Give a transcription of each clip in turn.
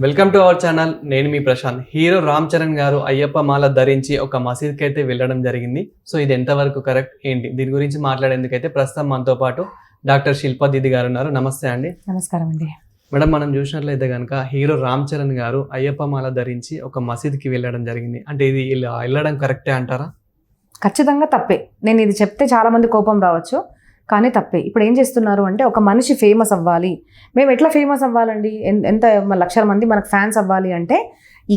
Welcome to our channel. నేను మీ Prashanth. Hero Ram Charan గారు అయ్యప్ప మాల ధరించి ఒక మసీద్కి అయితే వెళ్ళడం జరిగింది. సో ఇది ఎంతవరకు కరెక్ట్ ఏంటి దీని గురించి మాట్లాడేందుకైతే ప్రస్తుతం మనతో పాటు డాక్టర్ శిల్పా దీది గారు ఉన్నారు. నమస్తే అండి. నమస్కారం అండి. మేడం, మనం చూసినట్లయితే కనుక హీరో రామ్ చరణ్ గారు అయ్యప్ప మాల ధరించి ఒక మసీద్కి వెళ్ళడం జరిగింది. అంటే ఇది ఇలా వెళ్ళడం కరెక్టే అంటారా? ఖచ్చితంగా తప్పే. నేను ఇది చెప్తే చాలా మంది కోపం రావచ్చు, కానీ తప్పే. ఇప్పుడు ఏం చేస్తున్నారు అంటే, ఒక మనిషి ఫేమస్ అవ్వాలి, మేము ఎట్లా ఫేమస్ అవ్వాలండి, ఎంత లక్షల మంది మనకు ఫ్యాన్స్ అవ్వాలి అంటే,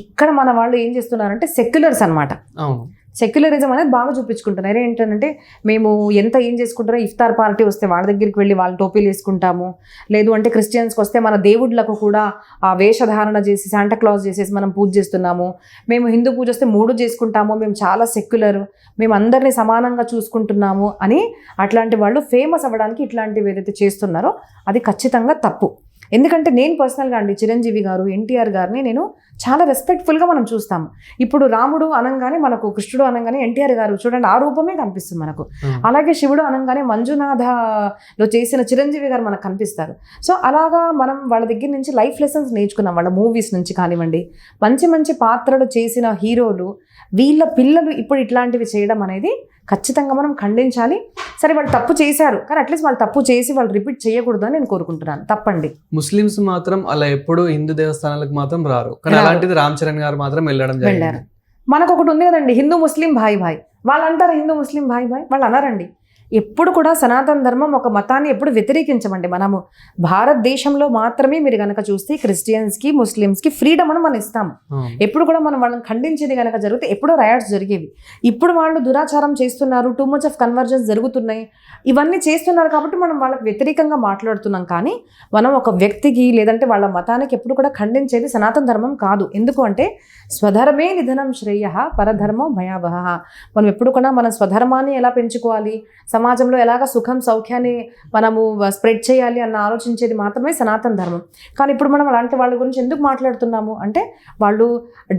ఇక్కడ మన వాళ్ళు ఏం చేస్తున్నారంటే సెక్యులర్స్ అనమాట. అవును, సెక్యులరిజం అనేది బాగా చూపించుకుంటున్నారు. ఏంటంటే మేము ఎంత ఏం చేసుకుంటారో, ఇఫ్తార్ పార్టీ వస్తే వాళ్ళ దగ్గరికి వెళ్ళి వాళ్ళ టోపీలు వేసుకుంటాము, లేదు అంటే క్రిస్టియన్స్కి వస్తే మన దేవుళ్ళకు కూడా ఆ వేషధారణ చేసి శాంటాక్లాజ్ చేసేసి మనం పూజ చేస్తున్నాము, మేము హిందూ పూజ వస్తే 3 చేసుకుంటాము, మేము చాలా సెక్యులర్, మేము అందరినీ సమానంగా చూసుకుంటున్నాము అని అట్లాంటి వాళ్ళు ఫేమస్ అవ్వడానికి ఇట్లాంటివి ఏదైతే చేస్తున్నారో అది ఖచ్చితంగా తప్పు. ఎందుకంటే నేను పర్సనల్గా అండి చిరంజీవి గారు, ఎన్టీఆర్ గారిని నేను చాలా రెస్పెక్ట్ఫుల్గా మనం చూస్తాము. ఇప్పుడు రాముడు అనగానే మనకు, కృష్ణుడు అనగానే ఎన్టీఆర్ గారు చూడండి ఆ రూపమే కనిపిస్తుంది మనకు. అలాగే శివుడు అనగానే మంజునాథలో చేసిన చిరంజీవి గారు మనకు కనిపిస్తారు. సో అలాగా మనం వాళ్ళ దగ్గర నుంచి లైఫ్ లెసన్స్ నేర్చుకున్నాం, వాళ్ళ మూవీస్ నుంచి కానివ్వండి. మంచి మంచి పాత్రలు చేసిన హీరోలు వీళ్ళ పిల్లలు ఇప్పుడు ఇట్లాంటివి చేయడం అనేది ఖచ్చితంగా మనం ఖండించాలి. సరే వాళ్ళు తప్పు చేశారు, కానీ అట్లీస్ట్ వాళ్ళు తప్పు చేసి వాళ్ళు రిపీట్ చేయకూడదు అని నేను కోరుకుంటున్నాను. తప్పండి. ముస్లిమ్స్ మాత్రం అలా ఎప్పుడు హిందూ దేవస్థానాలకు మాత్రం రారు, కానీ అలాంటిది రామ్ చరణ్ గారు మాత్రం వెళ్ళారు. మనకు ఒకటి ఉంది కదండి, హిందూ ముస్లిం భాయ్ భాయ్. వాళ్ళు అంటారు హిందూ ముస్లిం భాయ్ భాయ్, వాళ్ళు అన్నారండి. ఎప్పుడు కూడా సనాతన ధర్మం ఒక మతాన్ని ఎప్పుడు వ్యతిరేకించమండి. మనము భారతదేశంలో మాత్రమే మీరు కనుక చూస్తే క్రిస్టియన్స్కి ముస్లిమ్స్కి ఫ్రీడమ్ అని మనం ఇస్తాము. ఎప్పుడు కూడా మనం వాళ్ళని ఖండించేది కనుక జరిగితే ఎప్పుడో రయాట్స్ జరిగేవి. ఇప్పుడు వాళ్ళు దురాచారం చేస్తున్నారు, టూ మచ్ ఆఫ్ కన్వర్జన్స్ జరుగుతున్నాయి, ఇవన్నీ చేస్తున్నారు కాబట్టి మనం వాళ్ళకి వ్యతిరేకంగా మాట్లాడుతున్నాం. కానీ మనం ఒక వ్యక్తికి లేదంటే వాళ్ళ మతానికి ఎప్పుడు కూడా ఖండించేది సనాతన ధర్మం కాదు. ఎందుకు అంటే స్వధర్మే నిధనం శ్రేయ పరధర్మో భయావహ. మనం ఎప్పుడు కూడా మన స్వధర్మాన్ని ఎలా పెంచుకోవాలి, సమాజంలో ఎలాగ సుఖం సౌఖ్యాన్ని మనము స్ప్రెడ్ చేయాలి అన్న ఆలోచించేది మాత్రమే సనాతన ధర్మం. కానీ ఇప్పుడు మనం అలాంటి వాళ్ళ గురించి ఎందుకు మాట్లాడుతున్నాము అంటే, వాళ్ళు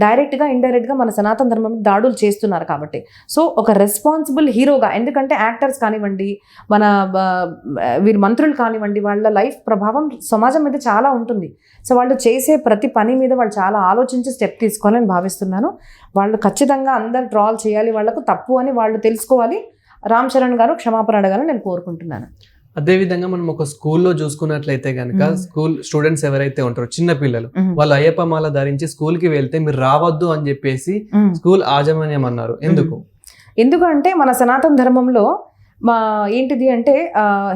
డైరెక్ట్గా ఇండైరెక్ట్గా మన సనాతన ధర్మం దాడులు చేస్తున్నారు కాబట్టి. సో ఒక రెస్పాన్సిబుల్ హీరోగా, ఎందుకంటే యాక్టర్స్ కానివ్వండి, మన వీరి మంత్రులు కానివ్వండి, వాళ్ళ లైఫ్ ప్రభావం సమాజం మీద చాలా ఉంటుంది. సో వాళ్ళు చేసే ప్రతి పని మీద వాళ్ళు చాలా ఆలోచించి స్టెప్ తీసుకోవాలని భావిస్తున్నాను. వాళ్ళు ఖచ్చితంగా అందరు ట్రాల్ చేయాలి, వాళ్ళకు తప్పు అని వాళ్ళు తెలుసుకోవాలి. రామ్ చరణ్ గారు క్షమాపణ అడగాలని నేను కోరుకుంటున్నాను. అదేవిధంగా మనం ఒక స్కూల్లో చూసుకున్నట్లయితే కనుక, స్కూల్ స్టూడెంట్స్ ఎవరైతే ఉంటారో చిన్న పిల్లలు, వాళ్ళు అయ్యప్ప మాల ధరించి స్కూల్కి వెళ్తే మీరు రావద్దు అని చెప్పేసి స్కూల్ యాజమాన్యం అన్నారు. ఎందుకంటే మన సనాతన ధర్మంలో ఏంటిది అంటే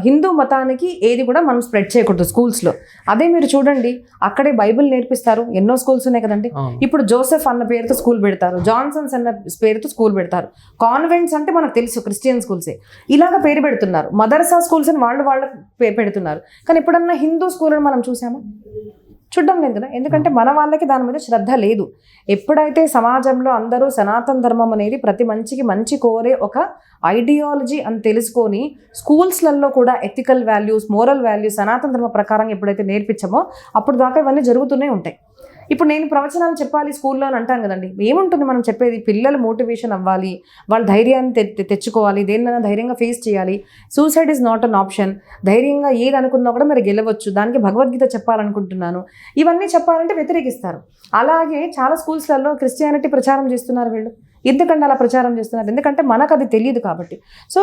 హిందూ మతానికి ఏది కూడా మనం స్ప్రెడ్ చేయకూడదు స్కూల్స్లో. అదే మీరు చూడండి, అక్కడే బైబిల్ నేర్పిస్తారు. ఎన్నో స్కూల్స్ ఉన్నాయి కదండి. ఇప్పుడు జోసెఫ్ అన్న పేరుతో స్కూల్ పెడతారు, జాన్సన్స్ అన్న పేరుతో స్కూల్ పెడతారు. కాన్వెంట్స్ అంటే మనకు తెలుసు క్రిస్టియన్ స్కూల్సే, ఇలాగ పేరు పెడుతున్నారు. మదర్సా స్కూల్స్ అని వాళ్ళు పెడుతున్నారు. కానీ ఎప్పుడన్నా హిందూ స్కూల్ అని మనం చూసామా? చూడడం లేదు కదా. ఎందుకంటే మన వాళ్ళకి దాని మీద శ్రద్ధ లేదు. ఎప్పుడైతే సమాజంలో అందరూ సనాతన ధర్మం అనేది ప్రతి మంచికి మంచి కోరే ఒక ఐడియాలజీ అని తెలుసుకొని స్కూల్స్లలో కూడా ఎథికల్ వాల్యూస్, మోరల్ వాల్యూస్ సనాతన ధర్మ ప్రకారం ఎప్పుడైతే నేర్పించామో అప్పుడు దాకా ఇవన్నీ జరుగుతూనే ఉంటాయి. ఇప్పుడు నేను ప్రవచనాలు చెప్పాలి స్కూల్లో అని అంటాను కదండి. ఏముంటుంది మనం చెప్పేది? పిల్లలు మోటివేషన్ అవ్వాలి, వాళ్ళ ధైర్యాన్ని తెచ్చుకోవాలి, దేన్నైనా ధైర్యంగా ఫేస్ చేయాలి. Suicide is not an option. ధైర్యంగా ఏది అనుకున్నా కూడా మీరు గెలవచ్చు, దానికి భగవద్గీత చెప్పాలనుకుంటున్నాను, ఇవన్నీ చెప్పాలంటే వ్యతిరేకిస్తారు. అలాగే చాలా స్కూల్స్లలో క్రిస్టియానిటీ ప్రచారం చేస్తున్నారు వీళ్ళు. ఎందుకంటే అలా ప్రచారం చేస్తున్నారు? ఎందుకంటే మనకు అది తెలియదు కాబట్టి. సో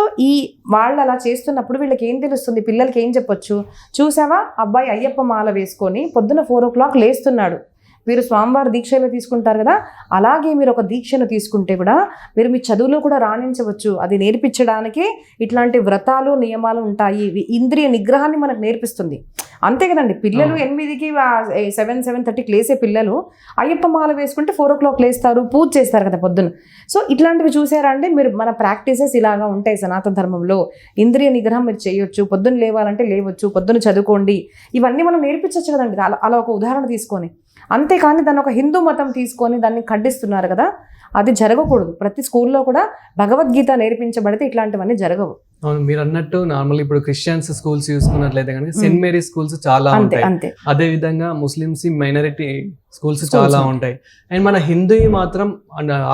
వాళ్ళు అలా చేస్తున్నప్పుడు వీళ్ళకి ఏం తెలుస్తుంది? పిల్లలకి ఏం చెప్పొచ్చు? చూసావా, అబ్బాయి అయ్యప్ప మాల వేసుకొని పొద్దున 4 o'clock లేస్తున్నాడు. మీరు స్వామివారి దీక్షలు తీసుకుంటారు కదా, అలాగే మీరు ఒక దీక్షను తీసుకుంటే కూడా మీరు మీ చదువులో కూడా రాణించవచ్చు. అది నేర్పించడానికే ఇట్లాంటి వ్రతాలు నియమాలు ఉంటాయి. ఇంద్రియ నిగ్రహాన్ని మనకు నేర్పిస్తుంది. అంతే కదండి. పిల్లలు 8కి 7:30కి లేసే పిల్లలు అయ్యప్ప మాల వేసుకుంటే 4 o'clock లేస్తారు, పూజ చేస్తారు కదా పొద్దున. సో ఇట్లాంటివి చూసారా అండి మీరు? మన ప్రాక్టీసెస్ ఇలాగా ఉంటాయి సనాతన ధర్మంలో. ఇంద్రియ నిగ్రహం మీరు చేయొచ్చు, పొద్దున్న లేవాలంటే లేవచ్చు, పొద్దున చదువుకోండి, ఇవన్నీ మనం నేర్పించవచ్చు కదండి. అలా ఒక ఉదాహరణ తీసుకొని. అంతేకాని దాన్ని ఒక హిందూ మతం తీసుకొని దాన్ని ఖండిస్తున్నారు కదా, అది జరగకూడదు. ప్రతి స్కూల్లో కూడా భగవద్గీత నేర్పించబడితే ఇట్లాంటివన్నీ జరగవు. అవును, మీరు అన్నట్టు నార్మల్ ఇప్పుడు క్రిస్టియన్స్ స్కూల్స్ చూసుకున్నట్లయితే కనుక సెయింట్ మేరీ స్కూల్స్ చాలా ఉంటాయి. అదే విధంగా ముస్లిమ్స్ మైనారిటీ స్కూల్స్ చాలా ఉంటాయి. అండ్ మన హిందూ మాత్రం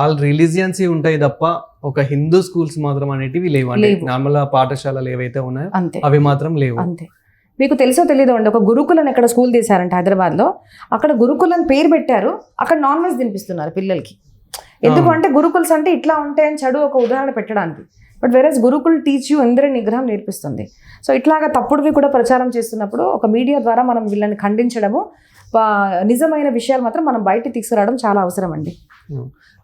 ఆల్ రిలీజియన్స్ ఉంటాయి తప్ప ఒక హిందూ స్కూల్స్ మాత్రం అనేటివి లేవు. నార్మల్ పాఠశాలలు ఏవైతే ఉన్నాయో అవి మాత్రం లేవు. మీకు తెలుసో తెలీదో అండి, ఒక గురుకులని ఎక్కడ స్కూల్ తీశారంట హైదరాబాద్లో. అక్కడ గురుకులని పేరు పెట్టారు, అక్కడ నాన్ వెజ్ తినిపిస్తున్నారు పిల్లలకి. ఎందుకు అంటే గురుకుల్స్ అంటే ఇట్లా ఉంటాయని చెడు ఒక ఉదాహరణ పెట్టడానికి. But whereas Gurukul teach you ఇంద్రియ నిగ్రహం నేర్పిస్తుంది. సో ఇట్లాగా తప్పుడువి కూడా ప్రచారం చేస్తున్నప్పుడు ఒక మీడియా ద్వారా మనం వీళ్ళని ఖండించడము, నిజమైన విషయాలు మాత్రం మనం బయటికి తీసుకురావడం చాలా అవసరం అండి.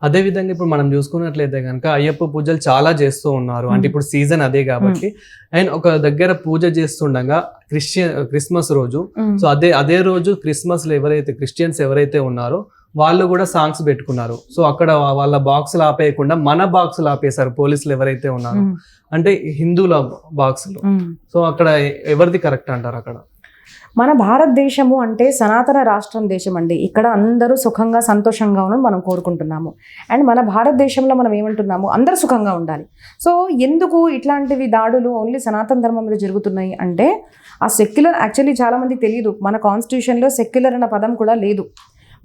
అదే విధంగా ఇప్పుడు మనం చూసుకున్నట్లయితే కనుక అయ్యప్ప పూజలు చాలా చేస్తూ ఉన్నారు. అంటే ఇప్పుడు సీజన్ అదే కాబట్టి. అండ్ ఒక దగ్గర పూజ చేస్తుండగా క్రిస్మస్ రోజు, సో అదే రోజు క్రిస్మస్ లో ఎవరైతే క్రిస్టియన్స్ ఎవరైతే ఉన్నారో వాళ్ళు కూడా సాంగ్స్ పెట్టుకున్నారు. సో అక్కడ వాళ్ళ బాక్సులు ఆపేయకుండా మన బాక్సులు ఆపేశారు పోలీసులు ఎవరైతే ఉన్నారో, అంటే హిందువుల బాక్సులు. సో అక్కడ ఎవరిది కరెక్ట్ అంటారు? అక్కడ మన భారతదేశము అంటే సనాతన రాష్ట్రం దేశం అండి. ఇక్కడ అందరూ సుఖంగా సంతోషంగా ఉండడం మనం కోరుకుంటున్నాము. అండ్ మన భారతదేశంలో మనం ఏమంటున్నాము, అందరూ సుఖంగా ఉండాలి. సో ఎందుకు ఇట్లాంటివి దాడులు ఓన్లీ సనాతన ధర్మం మీద జరుగుతున్నాయి అంటే, ఆ సెక్యులర్ యాక్చువల్లీ చాలామందికి తెలియదు, మన కాన్స్టిట్యూషన్లో సెక్యులర్ అన్న పదం కూడా లేదు.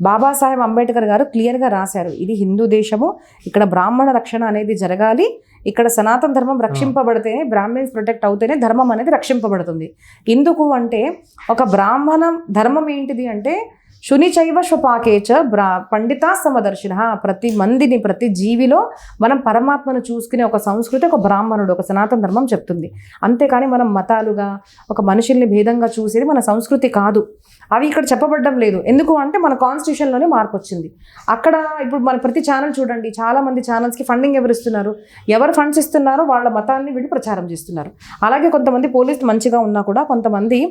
బాబాసాహెబ్ అంబేద్కర్ గారు క్లియర్గా రాశారు, ఇది హిందూ దేశము, ఇక్కడ బ్రాహ్మణ రక్షణ అనేది జరగాలి, ఇక్కడ సనాతన ధర్మం రక్షింపబడితేనే, బ్రాహ్మణ్స్ ప్రొటెక్ట్ అవుతేనే ధర్మం అనేది రక్షింపబడుతుంది. ఎందుకు అంటే ఒక బ్రాహ్మణ ధర్మం ఏంటిది అంటే శునిచైవ స్వపాకేచ పండితా సమదర్శిన, ప్రతి మందిని ప్రతి జీవిలో మనం పరమాత్మను చూసుకునే ఒక సంస్కృతి ఒక బ్రాహ్మణుడు, ఒక సనాతన ధర్మం చెప్తుంది. అంతేకాని మనం మతాలుగా ఒక మనుషుల్ని భేదంగా చూసేది మన సంస్కృతి కాదు. అవి ఇక్కడ చెప్పబడ్డం లేదు. ఎందుకు అంటే మన కాన్స్టిట్యూషన్లోనే మార్పు వచ్చింది. అక్కడ ఇప్పుడు మన ప్రతి ఛానల్ చూడండి, చాలామంది ఛానల్స్కి ఫండింగ్ ఎవరు ఇస్తున్నారు, ఎవరు ఫండ్స్ ఇస్తున్నారో వాళ్ళ మతాన్ని వీళ్ళు ప్రచారం చేస్తున్నారు. అలాగే కొంతమంది పోలీసులు మంచిగా ఉన్నా కూడా కొంతమంది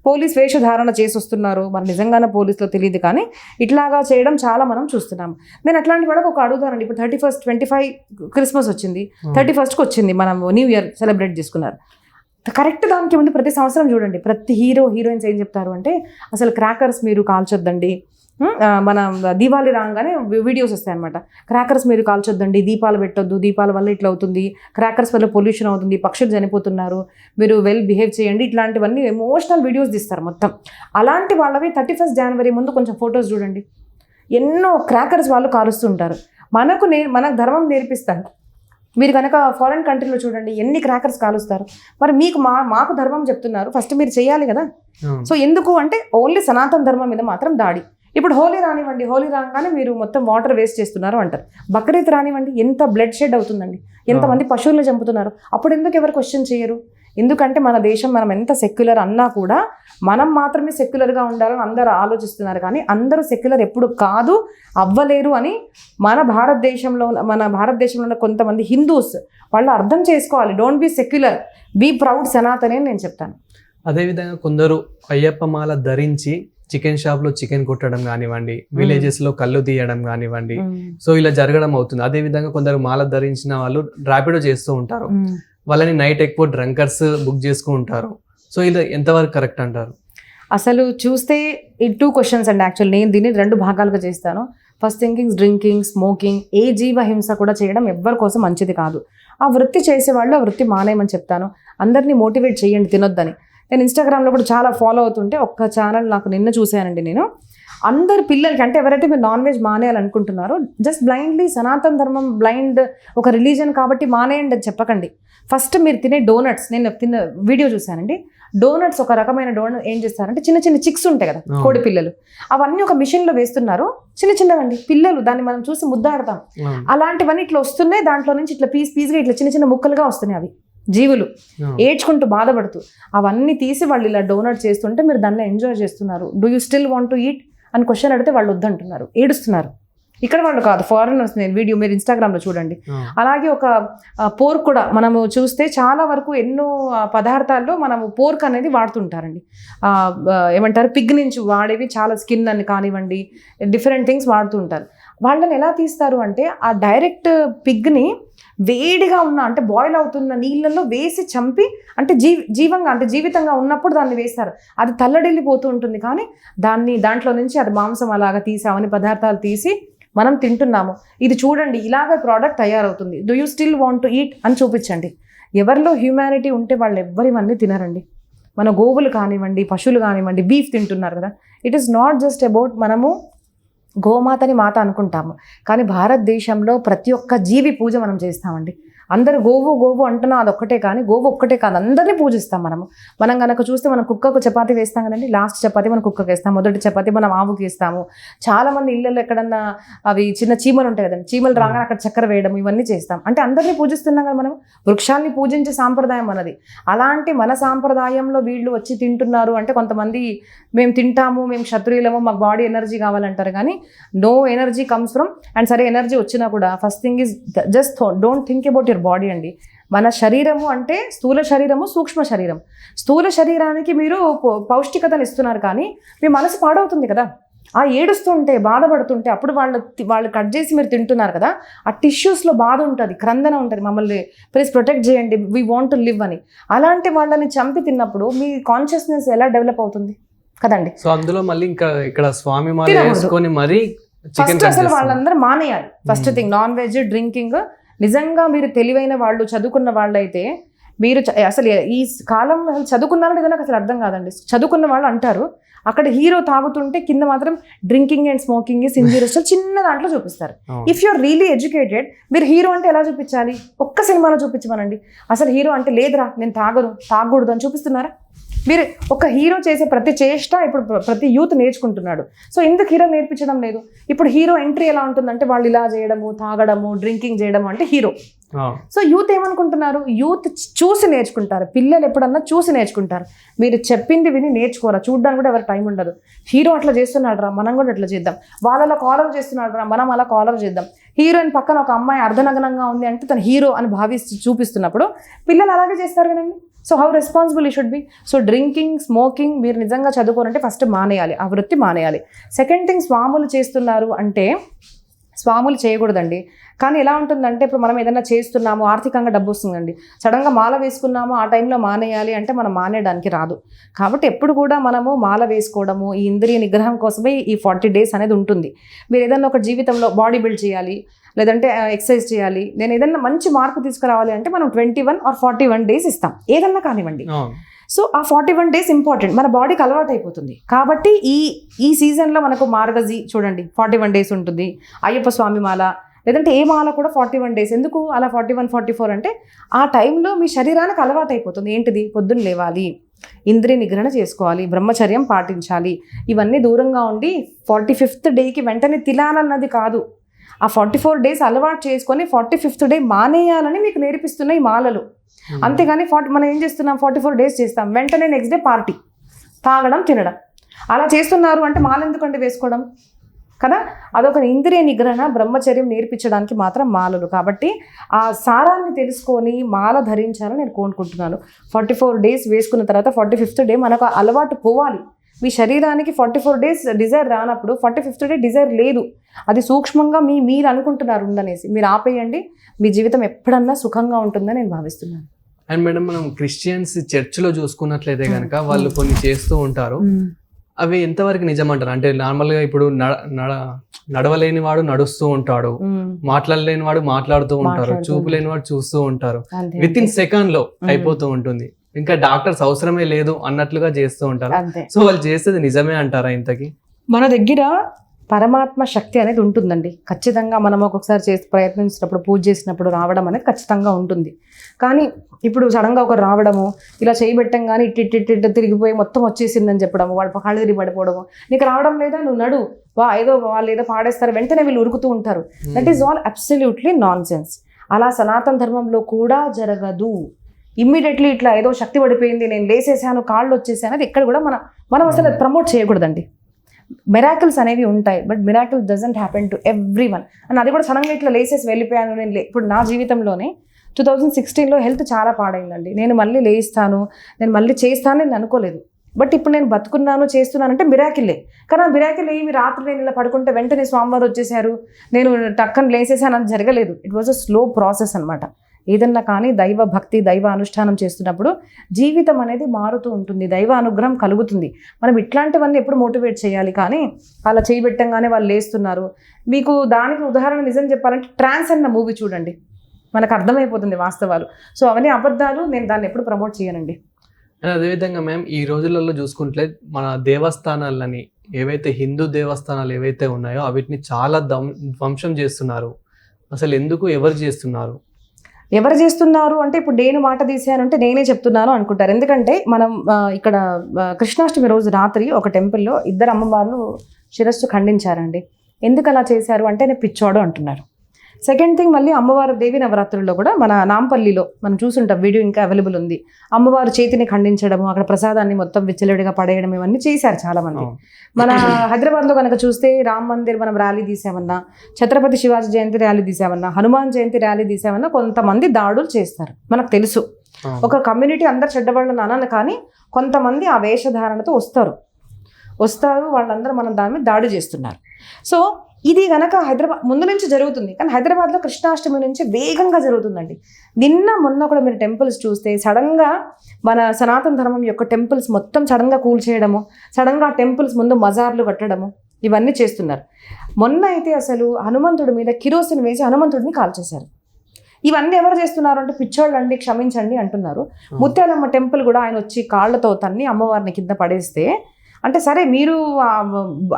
పోలీస్ వేషధారణ చేసి వస్తున్నారు. మరి నిజంగానే పోలీసులో తెలియదు కానీ ఇట్లాగా చేయడం చాలా మనం చూస్తున్నాము. నేను అట్లాంటి వాళ్ళకి ఒక అడుగుతానండి, ఇప్పుడు 31st 25 క్రిస్మస్ వచ్చింది, 31st వచ్చింది, మనం న్యూ ఇయర్ సెలబ్రేట్ చేసుకున్నారు. కరెక్ట్ దానికి ముందు ప్రతి సంవత్సరం చూడండి, ప్రతి హీరోయిన్స్ ఏం చెప్తారు అంటే అసలు క్రాకర్స్ మీరు కాల్చొద్దండి, మన దీపావళి రాగానే వీడియోస్ వస్తాయి అనమాట, క్రాకర్స్ మీరు కాల్చొద్దండి, దీపాలు పెట్టొద్దు, దీపాల వల్ల ఇట్లా అవుతుంది, క్రాకర్స్ వల్ల పొల్యూషన్ అవుతుంది, పక్షులు చనిపోతున్నారు, మీరు వెల్ బిహేవ్ చేయండి, ఇట్లాంటివన్నీ ఎమోషనల్ వీడియోస్ తీస్తారు మొత్తం. అలాంటి వాళ్ళవి 31st జనవరి ముందు కొంచెం ఫొటోస్ చూడండి, ఎన్నో క్రాకర్స్ వాళ్ళు కాలుస్తుంటారు. మన ధర్మం నేర్పిస్తారు. మీరు కనుక ఫారెన్ కంట్రీలో చూడండి ఎన్ని క్రాకర్స్ కాలుస్తారు. మరి మాకు ధర్మం చెప్తున్నారు, ఫస్ట్ మీరు చేయాలి కదా. సో ఎందుకు అంటే ఓన్లీ సనాతన ధర్మం మీద మాత్రం దాడి. ఇప్పుడు హోలీ రానివ్వండి, హోలీ రాగానే మీరు మొత్తం వాటర్ వేస్ట్ చేస్తున్నారు అంటారు. బక్రీద్ రానివ్వండి, ఎంత బ్లడ్ షెడ్ అవుతుందండి, ఎంతమంది పశువులను చంపుతున్నారు. అప్పుడు ఎందుకు ఎవరు క్వశ్చన్ చేయరు? ఎందుకంటే మన దేశం మనం ఎంత సెక్యులర్ అన్నా కూడా మనం మాత్రమే సెక్యులర్గా ఉండాలని అందరూ ఆలోచిస్తున్నారు. కానీ అందరూ సెక్యులర్ ఎప్పుడు కాదు, అవ్వలేరు అని మన భారతదేశంలో కొంతమంది హిందూస్ వాళ్ళు అర్థం చేసుకోవాలి. Don't be secular, be proud సనాతనే అని నేను చెప్తాను. అదేవిధంగా కొందరు అయ్యప్ప మాల ధరించి చికెన్ షాప్ లో చికెన్ కొట్టడం కానివ్వండి, విలేజెస్ లో కళ్ళు తీయడం కానివ్వండి, సో ఇలా జరగడం అవుతుంది. అదే విధంగా కొందరు మాల ధరించిన వాళ్ళు ర్యాపిడో చేస్తూ ఉంటారు, వాళ్ళని నైట్ ఎక్కువ డ్రంకర్స్ బుక్ చేసుకుంటారు. సో ఇది ఎంతవరకు కరెక్ట్ అంటారు? అసలు చూస్తే ఈ 2 క్వశ్చన్స్ అండి. యాక్చువల్ నేను దీన్ని 2 భాగాలుగా చేస్తాను. ఫస్ట్ థింకింగ్, డ్రింకింగ్, స్మోకింగ్, ఏ జీవ హింస కూడా చేయడం ఎవ్వరి కోసం మంచిది కాదు. ఆ వృత్తి చేసేవాళ్ళు ఆ వృత్తి మానేయమని చెప్తాను. అందరినీ మోటివేట్ చేయండి తినొద్దని. నేను ఇన్స్టాగ్రామ్లో కూడా చాలా ఫాలో అవుతుంటే ఒక్క ఛానల్ నాకు నిన్న చూశానండి నేను. అందరు పిల్లలకి అంటే ఎవరైతే మీరు నాన్ వెజ్ మానేయాలనుకుంటున్నారో జస్ట్ బ్లైండ్లీ సనాతన ధర్మం బ్లైండ్ ఒక రిలీజన్ కాబట్టి మానేయండి అని చెప్పకండి. ఫస్ట్ మీరు తినే డోనట్స్, నేను తిన్న వీడియో చూశానండి. డోనట్స్ ఒక రకమైన డోనట్ ఏం చేస్తారంటే చిన్న చిన్న చిక్స్ ఉంటాయి కదా, కోడి పిల్లలు, అవన్నీ ఒక మిషన్లో వేస్తున్నారు. చిన్న చిన్నవండి పిల్లలు, దాన్ని మనం చూసి ముద్దాడతాం. అలాంటివన్నీ ఇట్లా వస్తున్నాయి, దాంట్లో నుంచి ఇట్లా పీస్గా ఇట్లా చిన్న చిన్న ముక్కలుగా వస్తున్నాయి అవి జీవులు ఏడ్చుకుంటూ బాధపడుతూ. అవన్నీ తీసి వాళ్ళు ఇలా డోనట్ చేస్తుంటే మీరు దాన్ని ఎంజాయ్ చేస్తున్నారు. Do you still want to eat అని క్వశ్చన్ అడిగితే వాళ్ళు వద్దంటున్నారు, ఏడుస్తున్నారు. ఇక్కడ వాళ్ళు కాదు, ఫారినర్స్. నేను వీడియో మీరు ఇన్స్టాగ్రామ్లో చూడండి. అలాగే ఒక పోర్క్ కూడా మనము చూస్తే చాలా వరకు ఎన్నో పదార్థాల్లో మనము పోర్క్ అనేది వాడుతుంటారండి. ఏమంటారు, పిగ్ నుంచి వాడేవి చాలా స్కిన్ అని కానివ్వండి, డిఫరెంట్ థింగ్స్ వాడుతుంటారు. వాళ్ళని ఎలా తీస్తారు అంటే ఆ డైరెక్ట్ పిగ్ని వేడిగా ఉన్న అంటే బాయిల్ అవుతున్న నీళ్ళల్లో వేసి చంపి, అంటే జీవంగా అంటే జీవితంగా ఉన్నప్పుడు దాన్ని వేస్తారు. అది తల్లడిల్లిపోతూ ఉంటుంది, కానీ దాంట్లో నుంచి అది మాంసం అలాగా తీసి అవన్నీ పదార్థాలు తీసి మనం తింటున్నాము. ఇది చూడండి, ఇలాగ ప్రోడక్ట్ తయారవుతుంది. Do you still want to eat అని చూపించండి. ఎవరిలో హ్యూమానిటీ ఉంటే వాళ్ళు ఎవ్వరివన్నీ తినరండి. మన గోవులు కానివ్వండి, పశువులు కానివ్వండి, బీఫ్ తింటున్నారు కదా. It is not just about మనము గోమాతని మాత అనుకుంటాము, కానీ భారతదేశంలో ప్రతి ఒక్క జీవి పూజ మనం చేస్తామండి. అందరు గోవు గోవు అంటున్నా అదొక్కటే, కానీ గోవు ఒక్కటే కాదు, అందరినీ పూజిస్తాం మనము. మనం కనుక చూస్తే మనం కుక్కకు చపాతీ వేస్తాం కదండి, లాస్ట్ చపాతీ మనం కుక్కకి వేస్తాం, మొదటి చపాతీ మనం ఆవుకి ఇస్తాము. చాలా మంది ఇళ్ళల్లో ఎక్కడన్నా అవి చిన్న చీమలు ఉంటాయి కదండి, చీమలు రాగానే అక్కడ చక్కెర వేయడం ఇవన్నీ చేస్తాం. అంటే అందరినీ పూజిస్తున్నాం కదా మనం, వృక్షాన్ని పూజించే సాంప్రదాయం మనది. అలాంటి మన సాంప్రదాయంలో వీళ్ళు వచ్చి తింటున్నారు అంటే, కొంతమంది మేము తింటాము, మేము క్షత్రియులము, మాకు బాడీ ఎనర్జీ కావాలంటారు, కానీ no energy comes from. And సరే ఎనర్జీ వచ్చినా కూడా first thing is just don't think about your body అండి. మన శరీరము అంటే స్థూల శరీరము, సూక్ష్మ శరీరం. స్థూల శరీరానికి మీరు పౌష్టికతను ఇస్తున్నారు, కానీ మీ మనసు పాడవుతుంది కదా. ఆ ఏడుస్తుంటే బాధపడుతుంటే అప్పుడు వాళ్ళు కట్ చేసి మీరు తింటున్నారు కదా, ఆ టిష్యూస్లో బాధ ఉంటుంది, క్రందన ఉంటుంది, మమ్మల్ని ప్లీజ్ ప్రొటెక్ట్ చేయండి, వీ వాంట్ టు లివ్ అని. అలాంటి వాళ్ళని చంపి తిన్నప్పుడు మీ కాన్షియస్నెస్ ఎలా డెవలప్ అవుతుంది కదండి. సో అందులో మళ్ళీ ఇంకా ఇక్కడ స్వామి మాల వేసుకొని మరి ఫస్ట్ అసలు వాళ్ళందరూ మానేయాలి. First thing non veg, drinking. నిజంగా మీరు తెలివైన వాళ్ళు, చదువుకున్న వాళ్ళు అయితే మీరు అసలు ఈ కాలం చదువుకున్నారో లేదో నాకు అసలు అర్థం కాదండి. చదువుకున్న వాళ్ళు అంటారు అక్కడ హీరో తాగుతుంటే కింద మాత్రం డ్రింకింగ్ అండ్ స్మోకింగ్ ఇంజూరియస్ చిన్న దాంట్లో చూపిస్తారు. ఇఫ్ యూఆర్ రియలీ ఎడ్యుకేటెడ్, మీరు హీరో అంటే ఎలా చూపించాలి? ఒక్క సినిమాలో చూపించమనండి. అసలు హీరో అంటే లేదురా నేను తాగకూడదు అని చూపిస్తున్నారా? మీరు ఒక హీరో చేసే ప్రతి చేష్ట ఇప్పుడు ప్రతి యూత్ నేర్చుకుంటున్నాడు. సో ఎందుకు హీరో నేర్పించడం లేదు? ఇప్పుడు హీరో ఎంట్రీ ఎలా ఉంటుందంటే వాళ్ళు ఇలా చేయడము, తాగడము, డ్రింకింగ్ చేయడము అంటే హీరో. సో యూత్ ఏమనుకుంటున్నారు? యూత్ చూసి నేర్చుకుంటారు. పిల్లలు ఎప్పుడన్నా చూసి నేర్చుకుంటారు. మీరు చెప్పింది విని నేర్చుకోరా, చూడడానికి కూడా ఎవరికి టైం ఉండదు. హీరో అట్లా చేస్తున్నాడు రా, మనం కూడా అట్లా చేద్దాం. వాళ్ళ కాలర్ చేస్తున్నాడు రా, మనం అలా కాలర్ చేద్దాం. హీరోయిన్ పక్కన ఒక అమ్మాయి అర్ధనగ్నంగా ఉంది అంటే తను హీరో అని భావిస్తూ చూపిస్తున్నప్పుడు పిల్లలు అలాగే చేస్తారు కదండి. So how responsible you should be. So drinking, smoking మీరు నిజంగా చదువుకోవాలంటే ఫస్ట్ మానేయాలి, ఆ వృత్తి మానేయాలి. సెకండ్ థింగ్, స్వాములు చేస్తున్నారు అంటే స్వాములు చేయకూడదండి. కానీ ఎలా ఉంటుందంటే ఇప్పుడు మనం ఏదైనా చేస్తున్నాము, ఆర్థికంగా డబ్బు వస్తుందండి, సడన్గా మాల వేసుకున్నాము ఆ టైంలో మానేయాలి అంటే మనం మానేయడానికి రాదు. కాబట్టి ఎప్పుడు కూడా మనము మాల వేసుకోవడము, ఈ ఇంద్రియ నిగ్రహం కోసమే ఈ 40 days అనేది ఉంటుంది. మీరు ఏదైనా ఒక జీవితంలో బాడీ బిల్డ్ చేయాలి, లేదంటే ఎక్సర్సైజ్ చేయాలి, నేను ఏదైనా మంచి మార్పు తీసుకురావాలి అంటే మనం 21 or 41 days ఇస్తాం, ఏదన్నా కానివ్వండి. సో ఆ 41 days ఇంపార్టెంట్, మన బాడీకి అలవాటు అయిపోతుంది. కాబట్టి ఈ సీజన్లో మనకు మార్గజీ చూడండి 41 days ఉంటుంది, అయ్యప్ప స్వామి మాల, లేదంటే ఏ మాల కూడా 41 days. ఎందుకు అలా 41, 44 అంటే ఆ టైంలో మీ శరీరానికి అలవాటు అయిపోతుంది. ఏంటిది? పొద్దున్న లేవాలి, ఇంద్రియ నిగ్రహణ చేసుకోవాలి, బ్రహ్మచర్యం పాటించాలి, ఇవన్నీ దూరంగా ఉండి 45th dayకి వెంటనే తినాలన్నది కాదు. ఆ 44 days అలవాటు చేసుకొని 45th day మానేయాలని మీకు నేర్పిస్తున్నాయి ఈ మాలలు. అంతేగాని మనం ఏం చేస్తున్నాం, 44 days చేస్తాం, వెంటనే నెక్స్ట్ డే పార్టీ, తాగడం, తినడం. అలా చేస్తున్నారు అంటే మాల ఎందుకంటే వేసుకోవడం కదా. అదొక ఇంద్రియ నిగ్రహణ, బ్రహ్మచర్యం నేర్పించడానికి మాత్రం మాలలు. కాబట్టి ఆ సారాన్ని తెలుసుకొని మాల ధరించాలని నేను కోరుకుంటున్నాను. 44 days వేసుకున్న తర్వాత 45th day మనకు అలవాటు పోవాలి. మీ శరీరానికి 44 days డిజైర్ రానప్పుడు 45th day డిజైర్ లేదు, అది సూక్ష్మంగా మీరు అనుకుంటున్నారు ఉందనేసి మీరు ఆపేయండి. మీ జీవితం ఎప్పుడన్నా సుఖంగా ఉంటుందని నేను భావిస్తున్నాను. అండ్ మేడం, మనం క్రిస్టియన్స్ చర్చ్లో చూసుకున్నట్లయితే కనుక వాళ్ళు కొన్ని చేస్తూ ఉంటారు, అవి ఎంతవరకు నిజమంటారు? అంటే నార్మల్గా ఇప్పుడు నడవలేని వాడు నడుస్తూ ఉంటాడు, మాట్లాడలేని వాడు మాట్లాడుతూ ఉంటారు, చూపు లేని వాడు చూస్తూ ఉంటారు, విత్ ఇన్ సెకండ్ లో అయిపోతూ ఉంటుంది. ఇంకా డాక్టర్స్ అవసరమే లేదు అన్నట్లుగా చేస్తూ ఉంటారు. సో వాళ్ళు చేసేది నిజమే అంటారా? ఇంతకీ మన దగ్గర పరమాత్మ శక్తి అనేది ఉంటుందండి ఖచ్చితంగా. మనం ఒక్కొక్కసారి ప్రయత్నించినప్పుడు, పూజ చేసినప్పుడు రావడం అనేది ఖచ్చితంగా ఉంటుంది. కానీ ఇప్పుడు సడన్గా ఒకరు రావడము, ఇలా చేయబెట్టంగానే ఇట్టి తిరిగిపోయి మొత్తం వచ్చేసిందని చెప్పడము, వాడు కళ్ళు తిరిగి పడిపోవడము, నీకు రావడం లేదా, నువ్వు నడు, వాళ్ళు ఏదో పాడేస్తారు, వెంటనే వీళ్ళు ఉరుకుతూ ఉంటారు. That is all absolutely non sense. అలా సనాతన ధర్మంలో కూడా జరగదు. ఇమ్మీడియట్లీ ఇట్లా ఏదో శక్తి పడిపోయింది, నేను లేసేసాను, కాళ్ళు వచ్చేసాను, అది ఎక్కడ కూడా మనం అసలు అది ప్రమోట్ చేయకూడదండి. మిరాకిల్స్ అనేవి ఉంటాయి, but miracle doesn't happen to every one. And అది కూడా సడన్గా ఇట్లా లేసేసి వెళ్ళిపోయాను నేను. ఇప్పుడు నా జీవితంలోనే 2016లో హెల్త్ చాలా పాడైందండి. నేను మళ్ళీ లేస్తాను, నేను మళ్ళీ చేస్తాను నేను అనుకోలేదు. బట్ ఇప్పుడు నేను బతుకున్నాను, చేస్తున్నాను అంటే మిరాకిల్లే. కానీ ఆ మిరాకిల్ ఏమి రాత్రి నేను ఇలా పడుకుంటే వెంటనే స్వామివారు వచ్చేసారు, నేను టక్కన లేసేసాను అని జరగలేదు. It was a slow process అనమాట. ఏదన్నా కానీ దైవ భక్తి, దైవ అనుష్ఠానం చేస్తున్నప్పుడు జీవితం అనేది మారుతూ ఉంటుంది, దైవ అనుగ్రహం కలుగుతుంది. మనం ఇట్లాంటివన్నీ ఎప్పుడు మోటివేట్ చేయాలి. కానీ అలా చేయబెట్టంగానే వాళ్ళు లేస్తున్నారు. మీకు దానికి ఉదాహరణ నిజం చెప్పాలంటే ట్రాన్స్ అన్న మూవీ చూడండి, మనకు అర్థమైపోతుంది వాస్తవాలు. సో అవన్నీ అబద్ధాలు, నేను దాన్ని ఎప్పుడు ప్రమోట్ చేయనండి. అదేవిధంగా మేము ఈ రోజులలో చూసుకుంటే మన దేవస్థానాలని ఏవైతే హిందూ దేవస్థానాలు ఏవైతే ఉన్నాయో వీటిని చాలా ధ్వంసం చేస్తున్నారు. అసలు ఎందుకు, ఎవరు చేస్తున్నారు? ఎవరు చేస్తున్నారు అంటే ఇప్పుడు నేను మాట తీసాను అంటే నేనే చెప్తున్నాను అనుకుంటారు. ఎందుకంటే మనం ఇక్కడ కృష్ణాష్టమి రోజు రాత్రి ఒక టెంపుల్లో 2 అమ్మవార్లు శిరస్సు ఖండించారండి. ఎందుకు అలా చేశారు అంటే నేను పిచ్చోడు అంటున్నారు. సెకండ్ థింగ్, మళ్ళీ అమ్మవారు దేవి నవరాత్రుల్లో కూడా మన నాంపల్లిలో మనం చూసుంటాం, వీడియో ఇంకా అవైలబుల్ ఉంది. అమ్మవారు చేతిని ఖండించడము, అక్కడ ప్రసాదాన్ని మొత్తం విచ్చలవిడిగా పడేయడం, ఇవన్నీ చేశారు చాలా మంది. మన హైదరాబాద్లో కనుక చూస్తే రామ్ మందిర్ మనం ర్యాలీ తీసామన్నా, ఛత్రపతి శివాజీ జయంతి ర్యాలీ తీసామన్నా, హనుమాన్ జయంతి ర్యాలీ తీసామన్నా కొంతమంది దాడులు చేస్తారు. మనకు తెలుసు, ఒక కమ్యూనిటీ అందరు చెడ్డవాళ్ళని అనను, కానీ కొంతమంది ఆ వేషధారణతో వస్తారు, వాళ్ళందరూ మనం దాని మీద దాడి చేస్తున్నారు. సో ఇది కనుక హైదరాబాద్ ముందు నుంచి జరుగుతుంది, కానీ హైదరాబాద్లో కృష్ణాష్టమి నుంచి వేగంగా జరుగుతుందండి. మొన్న కూడా మీరు టెంపుల్స్ చూస్తే సడన్గా మన సనాతన ధర్మం యొక్క టెంపుల్స్ మొత్తం సడన్గా కూల్చేయడము, సడన్గా టెంపుల్స్ ముందు మజార్లు కట్టడము, ఇవన్నీ చేస్తున్నారు. మొన్న అయితే అసలు హనుమంతుడి మీద కిరోసిన్ వేసి హనుమంతుడిని కాల్చేశారు. ఇవన్నీ ఎవరు చేస్తున్నారు అంటే పిచ్చోళ్ళు అండి, క్షమించండి అంటున్నారు. ముత్యాలమ్మ టెంపుల్ కూడా ఆయన వచ్చి కాళ్ళతో తన్ని అమ్మవారిని కింద పడేస్తే, అంటే సరే మీరు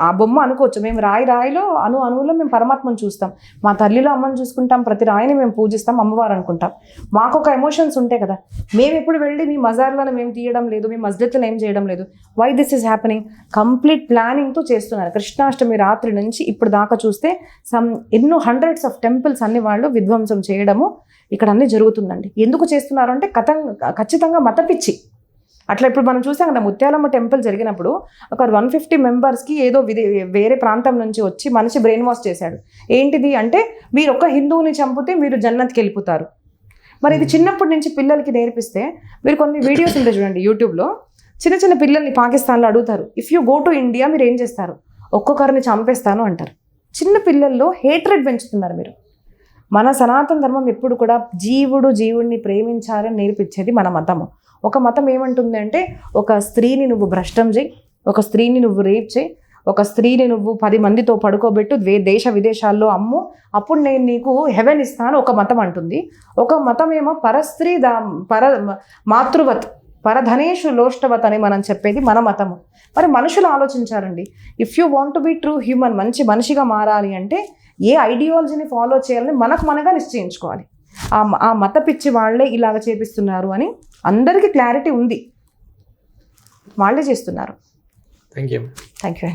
ఆ బొమ్మ అనుకోవచ్చు, మేము రాయిలో అణువులో మేము పరమాత్మను చూస్తాం, మా తల్లిలో అమ్మని చూసుకుంటాం, ప్రతి రాయిని మేము పూజిస్తాం, అమ్మవారు అనుకుంటాం. మాకు ఒక ఎమోషన్స్ ఉంటాయి కదా. మేము ఎప్పుడు వెళ్ళి మీ మజార్లను మేము తీయడం లేదు, మీ మస్జిద్లను ఏం చేయడం లేదు. Why this is happening? Complete ప్లానింగ్తో చేస్తున్నారు. కృష్ణాష్టమి రాత్రి నుంచి ఇప్పుడు దాకా చూస్తే ఎన్నో హండ్రెడ్స్ ఆఫ్ టెంపుల్స్ అన్ని వాళ్ళు విధ్వంసం చేయడము ఇక్కడ అన్నీ జరుగుతుందండి. ఎందుకు చేస్తున్నారు అంటే ఖచ్చితంగా మతపిచ్చి. అట్లా ఇప్పుడు మనం చూసాం కదా, ముత్యాలమ్మ టెంపుల్ జరిగినప్పుడు ఒక 150 మెంబర్స్కి ఏదో వేరే ప్రాంతం నుంచి వచ్చి మనిషి బ్రెయిన్ వాష్ చేశాడు. ఏంటిది అంటే, మీరు ఒక హిందువుని చంపితే మీరు జన్నత్కి వెళ్ళిపోతారు. మరి ఇది చిన్నప్పటి నుంచి పిల్లలకి నేర్పిస్తే, మీరు కొన్ని వీడియోస్ ఉంటాయి చూడండి యూట్యూబ్లో, చిన్న పిల్లల్ని పాకిస్తాన్లో అడుగుతారు, if you go to India మీరు ఏం చేస్తారు? ఒక్కొక్కరిని చంపేస్తాను అంటారు. చిన్న పిల్లల్లో హేట్రెడ్ పెంచుతున్నారు మీరు. మన సనాతన ధర్మం ఎప్పుడు కూడా జీవుడిని ప్రేమించాలని నేర్పించేది మన మతము. ఒక మతం ఏమంటుంది అంటే, ఒక స్త్రీని నువ్వు భ్రష్టం చేయి, ఒక స్త్రీని నువ్వు రేప్ చేయి, ఒక స్త్రీని నువ్వు 10 మందితో పడుకోబెట్టు, దేశ విదేశాల్లో అమ్ము, అప్పుడు నేను నీకు హెవెన్ ఇస్తాను ఒక మతం అంటుంది. ఒక మతం ఏమో పరస్త్రీ మాతృవత్ పరధనేషు లోష్టవత్ అని మనం చెప్పేది మన మతము. మరి మనుషులు ఆలోచించారండి, if you want to be true human, మంచి మనిషిగా మారాలి అంటే ఏ ఐడియాలజీని ఫాలో చేయాలని మనగా నిశ్చయించుకోవాలి. ఆ మత పిచ్చి వాళ్ళే ఇలాగ చేపిస్తున్నారు అని అందరికీ క్లారిటీ ఉంది, వాళ్ళే చేస్తున్నారు. Thank you.